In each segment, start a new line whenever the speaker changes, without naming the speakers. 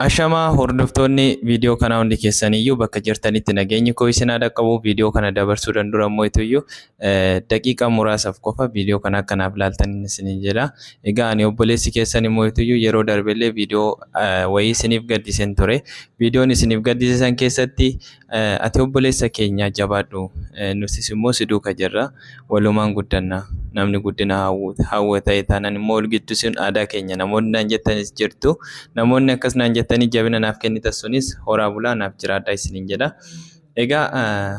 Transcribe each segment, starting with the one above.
Ashamaa hordoftoonni viidiyoo kanaa hundi keessaniyyuu bakka jirtanitti nageenyi koo isin haa dhaqqabu. Viidiyoo kana dabarsuu dandura immoo daqiiqaa muraasaaf qofa viidiyoo kana akkanaaf laaltan isiniin jedha. Egaa ani obboleessi keessan immoo yeroo darbellee viidiyoo wayii isiniif gaddisen ture. Viidiyoon isiniif gaddisiisan keessatti ati obboleessa keenya jabaadhu nutis immoo si duuka jirra walumaan guddanna. Namni guddina hawwa ta'e taanaan immoo ol giddisiin aadaa keenya namoonni naan jettanis jirtu. Namoonni akkas naan jettanii jabina naaf kennitan sunis horaa bulaa naaf jiraadhaa isiniin jedha. Egaa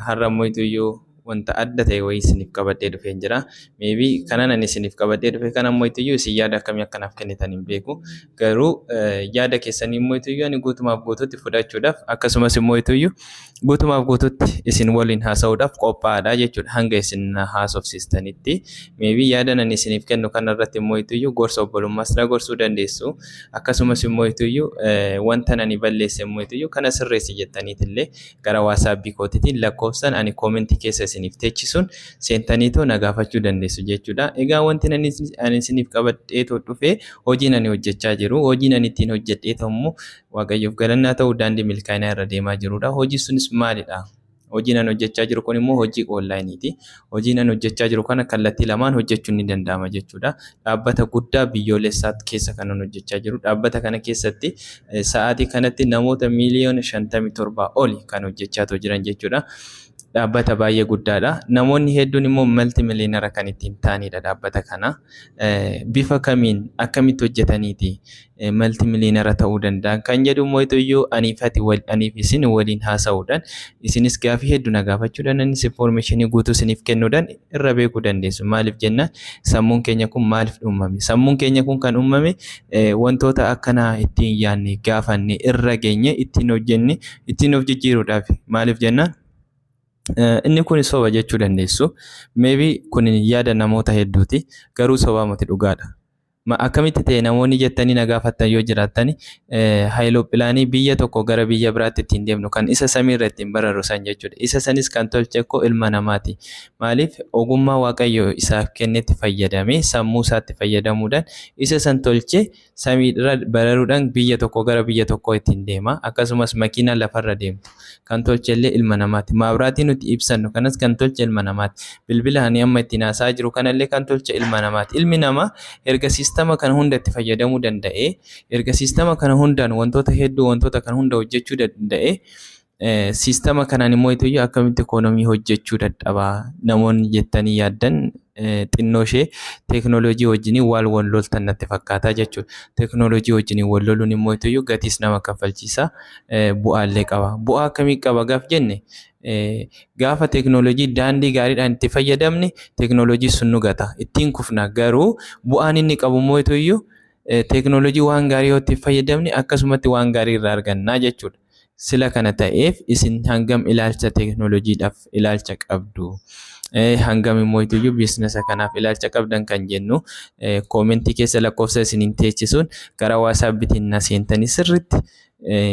har'a immoo wanta adda ta'e wayii isiniif qabadhee dhufeen jira. Maybe kanan ani isiniif qabadhee dhufe kana immoo isin yaada akkamii akka naaf kennitan hin beeku. Garuu yaada keessanii immoo ani guutumaaf guutuutti fudhachuudhaaf akkasumas immoo guutumaaf guutuutti isin waliin haasa'uudhaaf qophaa'aadha jechuudha. Hanga isin haasofsiistanitti maybe yaada ani isiniif kennu kanarratti immoo gorsa obbolummaas na gorsuu dandeessu. Akkasumas immoo wanta ani balleesse immoo kana sirreessi jettaniitillee gara WhatsApp kootiitiin lakkoofsan ani koomentii keessa isiniif teechisuun seentaniitoo na gaafachuu dandeessu jechuudha. Egaa wanti ani isiniif qabadhee dhufe hojiin ani hojjechaa jiru. Hojiin ani ittiin hojjedheetoo immoo Waaqayyoof galannaa ta'uu daandii milkaa'inaa irra deemaa jirudha. Hojii sunis maalidha? Hojiin ani hojjechaa jiru kun immoo hojii onlaayiniiti. Hojiin ani hojjechaa jiru kana kallattii lamaan hojjechuun ni danda'ama jechuudha. Dhaabbata guddaa biyyoolessaa keessa kan hojjechaa jiru. Dhaabbata kana keessatti sa'aatii kanatti namoota miiliyoona 57 oli kan hojjechaa jiran jechuudha. Dhaabbata baay'ee guddaadha. Namoonni hedduun immoo malti miliyoonara kan ittiin ta'anidha dhaabbata kana. Bifa kamiin akkamitti hojjetaniiti malti miliyoonara ta'uu danda'an kan jedhu immoo aniif isin waliin haasa'uudhaan isinis gaafii hedduu na gaafachuudhaan anis informationii guutuu isiniif kennuudhaan irra beekuu dandeessu. Maaliif jennaan sammuun keenya kun maaliif uumame? Sammuun keenya kun kan uumame wantoota akkanaa ittiin yaadne gaafanne irra geenye ittiin hojjenne ittiin of jijjiiruudhaaf. Maaliif jennaan inni kun soba jechuu dandeessu. Maybe kun yaada namoota hedduuti. Garuu sobaa miti dhugaadha. Akkamitti ta'e namoonni jettanii na gaafattan yoo jiraattan haayilooppilaanii biyya tokko gara biyya biraatti ittiin deemnu kan isa samiirra ittiin bararru san jechuudha. Isa sanis kan tolche ilma namaati. Maaliif ogummaa Waaqayyo isaaf kennetti fayyadamee sammuu isaatti fayyadamuudhaan isa san tolche samiirra bararuudhaan biyya tokko gara biyya tokkoo ittiin deema. Akkasumas makiinaa lafarra deemtu kan tolche illee ilma namaati. Maabiraatii nuti ibsannu kanas kan tolche ilma namaati. Bilbila ani amma ittiin haasa'aa jiru kanallee kan tolche ilma namaati. Ilmi namaa erga siistama kana hunda itti fayyadamuu danda'e, erga siistama kana hundaan wantoota hedduu wantoota kana hunda hojjechuu danda'e, siistama kanaan immoo akkamitti ikoonomii hojjechuu dadhabaa namoonni jettanii yaaddan xinnoo ishee teeknooloojii wajjin wal loltan natti fakkaataa jechuudha. Teeknooloojii wajjin wal loluun immoo gatiis nama kaffalchiisa, bu'aallee qaba. Bu'aa akkamii qaba gaaf jenne? Gaafa teeknooloojii daandii gaariidhaan itti fayyadamne teeknooloojii sun nu gata. Ittiin kufna. Garuu bu'aan inni qabu immoo teeknooloojii waan gaarii yoo itti fayyadamne akkasumatti waan gaarii irraa argannaa jechuudha. Sila kana ta'eef isin hangam ilaalcha teeknooloojiidhaaf ilaalcha qabdu? Hangam immoo biizinasa kanaaf ilaalcha qabdan kan jennu koomentii keessa lakkoofsa isiniin teechisuun gara WhatsAppitiin na seentanii sirriitti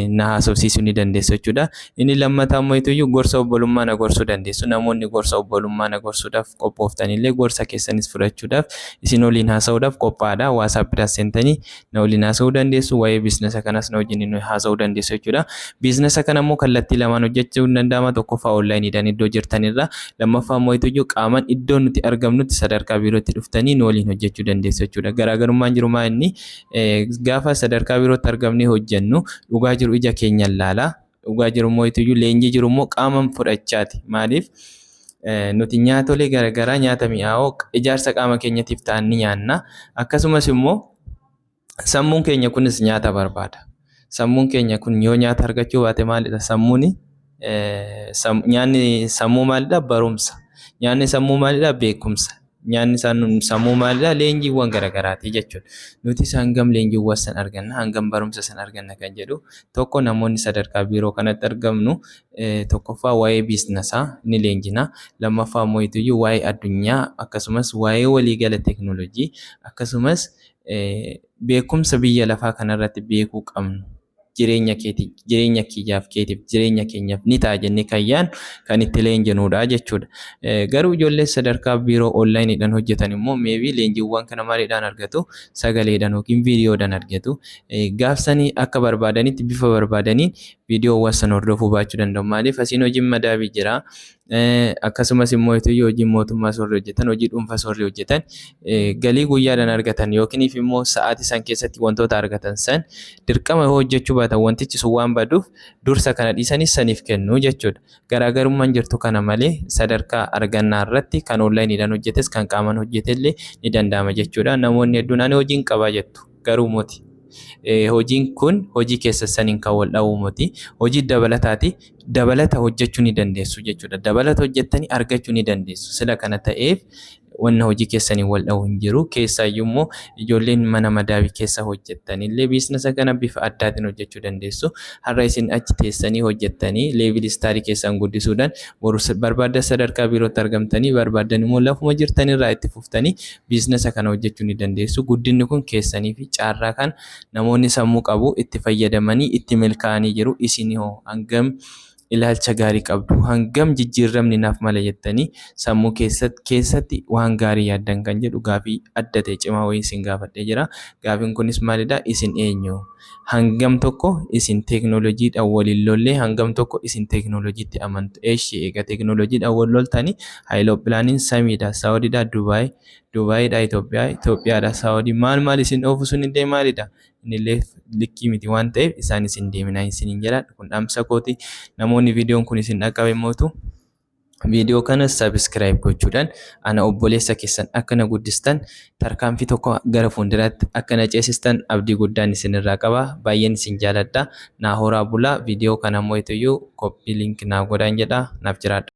na haasofsiisuu ni dandeessu jechuudha. Inni lammataa immoo gorsa obbolummaa na gorsuu dandeessu. Namoonni gorsa obbolummaa na gorsuudhaaf qophooftanillee gorsa keessanis fudhachuudhaaf isin waliin haasa'uudhaaf qophaa'aadha. WhatsAppiidhaan seentanii na waliin haasa'uu dandeessu. Waa'ee biizinasa kanas na wajjin haasa'uu dandeessu jechuudha. Biizinasa kana immoo kallattii lamaan hojjechuu ni danda'ama. Tokkoffaa onlaayiniidhaan iddoo jirtanirra, lammaffaa immoo qaamaan iddoo nuti argamnutti sadarkaa biirootti dhuftanii nu waliin hojjechuu dandeessu jechuudha. Garaagarummaan jiru maa inni gaafa sadarkaa biirootti argamnee hojjennu dhugaa jiru ija keenyaan laala. Dhugaa jiru immoo leenjii jiru immoo qaamaan fudhachaati. Maaliif? Nuti nyaatolee garaagaraa nyaata mi'aawoo ijaarsa qaama keenyatiif ta'an ni nyaanna. Akkasumas immoo sammuun keenya kunis nyaata barbaada. Sammuun keenya kun yoo nyaata argachuu baate maalidha? Nyaanni sammuu maalidha? Barumsa. Nyaanni sammuu maalidha? Beekumsa. Nyaanni sammuu maalidha? Leenjiiwwan garaagaraati jechuudha. Nuti hangam leenjiiwwan san arganna, hangam barumsa san arganna kan jedhu tokko namoonni sadarkaa biiroo kanatti argamnu tokkoffaa waa'ee biizinasaa ni leenjina. Lammaffaa immoo waa'ee addunyaa akkasumas waa'ee waliigala teeknooloojii akkasumas beekumsa biyya lafaa kanarratti beekuu qabnu jireenya kiyyaaf keetiif jireenya keenyaaf ni ta'a jennee kayyaan kan itti leenjinudha jechuudha. Garuu ijoollee sadarkaa biiroo onlaayiniidhaan hojjetan immoo meebii leenjiiwwan kana maaliidhaan argatu? Sagaleedhaan yookiin viidiyoodhaan argatu. Gaafsanii akka barbaadanitti bifa barbaadaniin viidiyoowwan sana hordofuu baachuu danda'u. Maaliif asiin hojiin madaabii jira. Akkasumas immoo hojiin mootummaa warri hojjetan, hojii dhuunfaa warri hojjetan galii guyyaadhaan argatan yookiin immoo sa'aatii san keessatti wantoota argatan san dirqama hojjechuu baatan wantichi sun waan baduuf dursa kana dhiisanii saniif kennu jechuudha. Garaagarummaan jirtu kana malee sadarkaa argannaa irratti kan onlaayiniidhaan hojjetes kan qaamaan hojjetellee ni danda'ama jechuudha. Namoonni hedduun ani hojiin qabaa jettu garuu moti. Hojiin kun hojii keessa saniin kan wal dha'uu miti. Hojii dabalataati. Dabalata hojjechuu ni dandeessu jechuudha. Dabalata hojjettanii argachuu ni dandeessu. Sila kana ta'eef wanna hojii keessanii wal dha'uu hin jiru. Keessaayyuu immoo ijoolleen mana madaabii keessa hojjettanillee biizinasa kana bifa addaatiin hojjechuu dandeessu. Har'a isin achi teessanii hojjettanii leevil istaarii keessan guddisuudhaan boru barbaadda sadarkaa biirootti argamtanii barbaaddan immoo lafuma jirtanirraa itti fuftanii biizinasa kana hojjechuu ni dandeessu. Guddinni kun keessanii fi caarraa kan namoonni sammuu qabu itti fayyadamanii itti milkaa'anii jiru. Isin hoo hangam ilaalcha gaarii qabdu, hangam jijjiiramni naaf mala jettanii sammuu keessatti waan gaarii yaaddan kan jedhu gaafii adda ta'e cimaa wayii isin gaafadhee jira. Gaafiin kunis maalidha? Isin eenyu? Hangam tokko isin teeknooloojiidhaan waliin lollee hangam tokko isin teeknooloojiitti amantu? Eeshi eega teeknooloojiidhaan wal loltanii Haayilooppilaaниin samiidha, Saawudiidha, Dubaayiidha, Itoophiyaadha, Saawudii maal isin oofu sun illee maalidha? Inillee likkii miti waan ta'eef isaan isin deeminaa isiniin jedha. Kun dhaamsa kooti. Namoonni viidiyoon kun isin dhaqqabe mootu viidiyoo kana sabiskiraayib gochuudhaan ana obboleessa keessan akka na guddistan tarkaanfii tokko gara fuulduraatti akka na ceesistan abdii guddaan isinirraa qaba. Baay'een isin jaaladha. Naa horaa bulaa. Viidiyoo kana immoo koppii liink naa godhaan jedha. Naaf jiraadha.